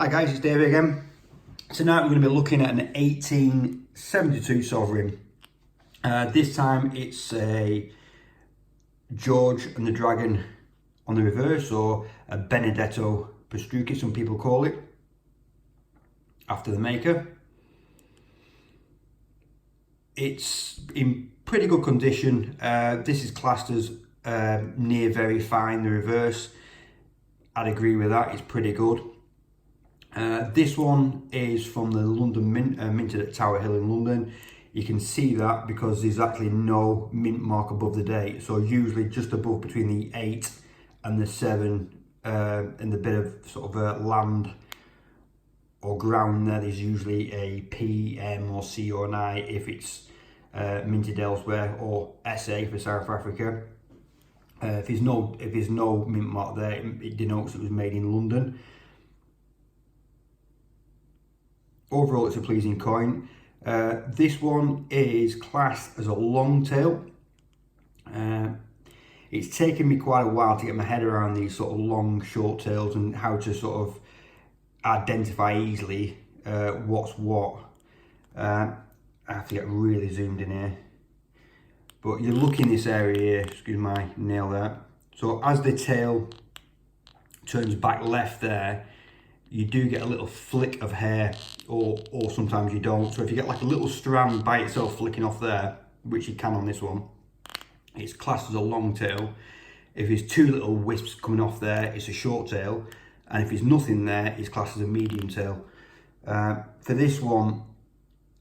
Hi guys, it's David again. Tonight we're going to be looking at an 1872 sovereign. This time it's a George and the Dragon on the reverse, or a Benedetto Pastrucci, some people call it, after the maker. It's in pretty good condition. This is classed as near very fine, the reverse. I'd agree with that, it's pretty good. This one is from the London Mint, minted at Tower Hill in London. You can see that because there's actually no mint mark above the date. So usually just above between the 8 and the 7 in the bit of sort of land or ground there's usually a P, M or C or an I if it's minted elsewhere, or SA for South Africa. If there's no mint mark there, it denotes it was made in London. Overall, it's a pleasing coin. This one is classed as a long tail. It's taken me quite a while to get my head around these sort of long, short tails and how to sort of identify easily what's what. I have to get really zoomed in here. But you look in this area here, excuse my nail there. So as the tail turns back left there, you do get a little flick of hair, or sometimes you don't. So if you get like a little strand by itself flicking off there, which you can on this one, it's classed as a long tail. If there's two little wisps coming off there, it's a short tail. And if there's nothing there, it's classed as a medium tail. For this one,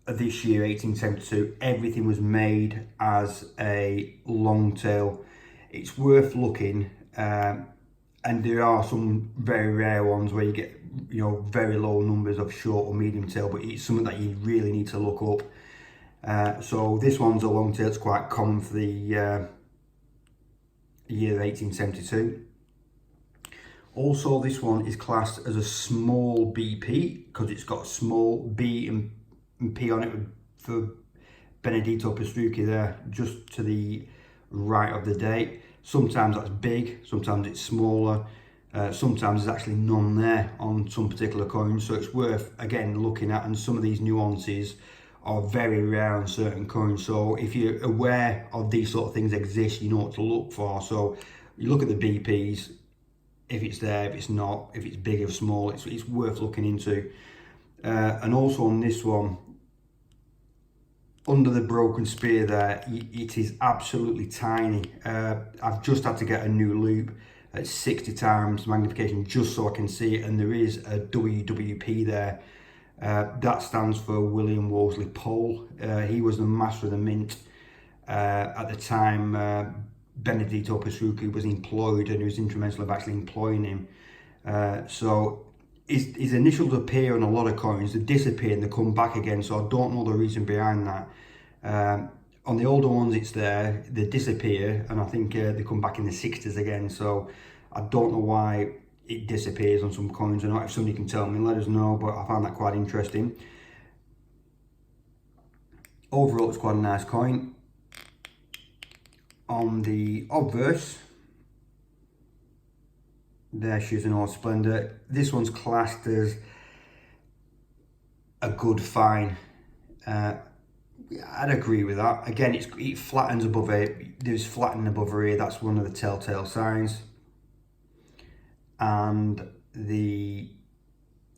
this year, 1872, everything was made as a long tail. It's worth looking, and there are some very rare ones where you get, you know, very low numbers of short or medium tail, but it's something that you really need to look up. So this one's a long tail. It's quite common for the year of 1872. Also, this one is classed as a small BP because it's got a small B and P on it for Benedetto Pastrucci there, just to the right of the date. Sometimes that's big, sometimes it's smaller. Sometimes there's actually none there on some particular coins, so it's worth again looking at, and some of these nuances are very rare on certain coins. So if you're aware of these sort of things exist, you know what to look for. So you look at the BPs, if it's there, if it's not, if it's big or small, it's worth looking into. And also on this one, under the broken spear there, it is absolutely tiny. I've just had to get a new loupe at 60 times magnification just so I can see it, and there is a WWP there. That stands for William Wolseley Pole. He was the master of the mint at the time Benedetto Pastrucci was employed, and he was instrumental of actually employing him. So his initials appear on a lot of coins, they disappear and they come back again, so I don't know the reason behind that. On the older ones it's there, they disappear, and I think they come back in the 60s again, so I don't know why it disappears on some coins or not. If somebody can tell me, let us know, but I found that quite interesting. Overall, it's quite a nice coin. On the obverse, there she is in all splendour. This one's classed as a good fine. I'd agree with that. Again, it flattens above it. There's flattening above her ear. That's one of the telltale signs. And the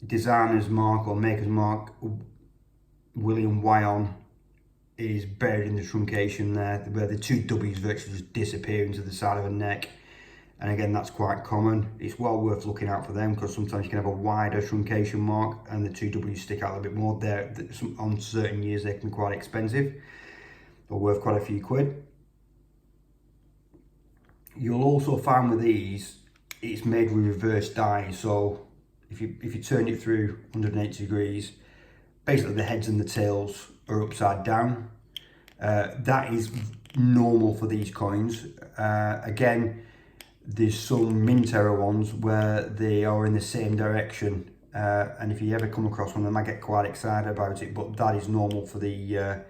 designer's mark or maker's mark, William Wyon, is buried in the truncation there, where the two W's virtually just disappear into the side of her neck. And again, that's quite common. It's well worth looking out for them, because sometimes you can have a wider truncation mark and the two W's stick out a bit more. There, on certain years they can be quite expensive or worth quite a few quid. You'll also find with these, it's made with reverse die. So if you turn it through 180 degrees, basically the heads and the tails are upside down. That is normal for these coins. Again, there's some mint era ones where they are in the same direction, and if you ever come across one, I might get quite excited about it, but that is normal for the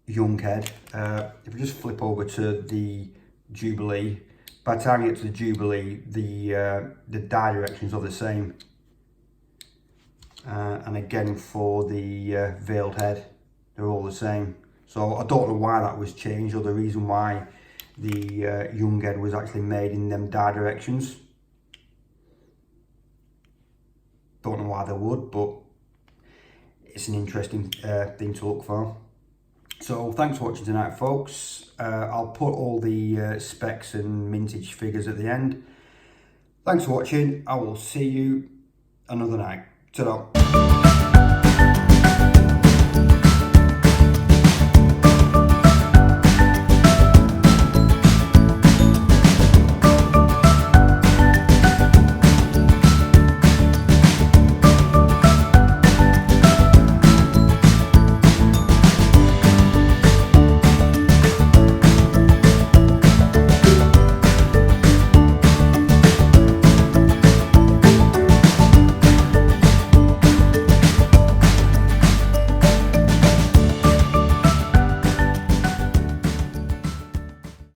young head. If we just flip over to the Jubilee, by the time you get to the Jubilee, the die directions are the same. and again for the veiled head, they're all the same. So I don't know why that was changed, or the reason why the young head was actually made in them directions. Don't know why they would, but it's an interesting thing to look for. So thanks for watching tonight, folks. I'll put all the specs and mintage figures at the end. Thanks for watching. I will see you another night. Ta-da.